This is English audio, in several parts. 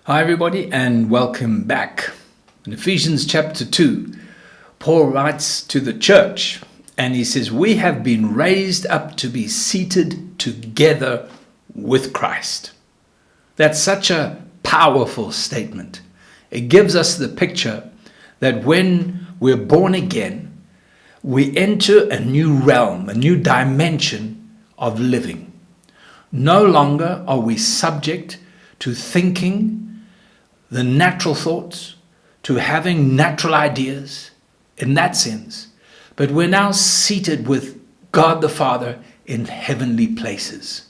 Hi everybody and welcome back. In Ephesians chapter 2, Paul writes to the church and he says, we have been raised up to be seated together with Christ. That's such a powerful statement. It gives us the picture that when we're born again, we enter a new realm, a new dimension of living. No longer are we subject to thinking the natural thoughts, to having natural ideas in that sense. But we're now seated with God the Father in heavenly places.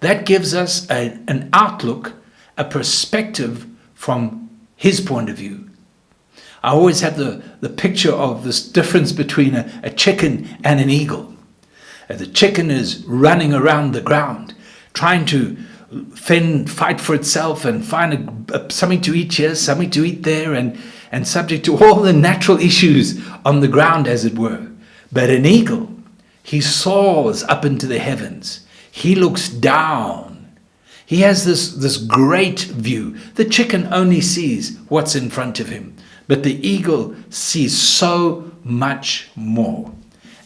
That gives us an outlook, a perspective from His point of view. I always have the picture of this difference between a chicken and an eagle. The chicken is running around the ground, trying to fight for itself and find something to eat here, something to eat there, and subject to all the natural issues on the ground, as it were. But an eagle, he soars up into the heavens. He looks down. He has this great view. The chicken only sees what's in front of him, but the eagle sees so much more.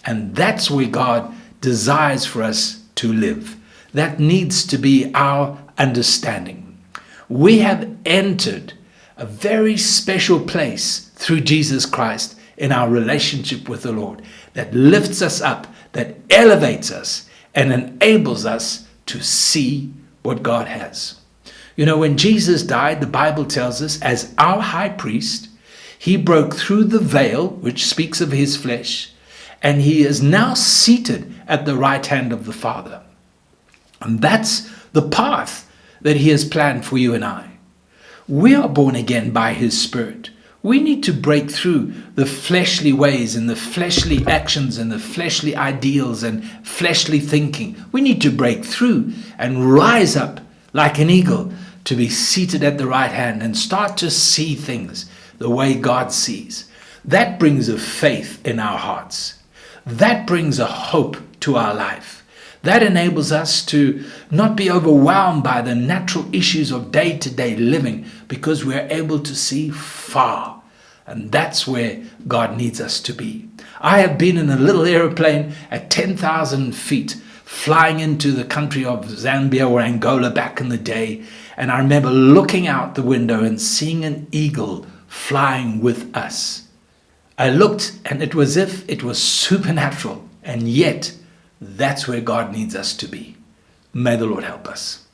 And that's where God desires for us to live. That needs to be our understanding. We have entered a very special place through Jesus Christ in our relationship with the Lord that lifts us up, that elevates us, and enables us to see what God has. You know, when Jesus died, the Bible tells us, as our high priest, he broke through the veil, which speaks of his flesh, and he is now seated at the right hand of the Father. And that's the path that he has planned for you and I. We are born again by his Spirit. We need to break through the fleshly ways and the fleshly actions and the fleshly ideals and fleshly thinking. We need to break through and rise up like an eagle to be seated at the right hand and start to see things the way God sees. That brings a faith in our hearts. That brings a hope to our life. That enables us to not be overwhelmed by the natural issues of day-to-day living because we're able to see far. And that's where God needs us to be. I have been in a little airplane at 10,000 feet flying into the country of Zambia or Angola back in the day. And I remember looking out the window and seeing an eagle flying with us. I looked and it was as if it was supernatural, and yet that's where God needs us to be. May the Lord help us.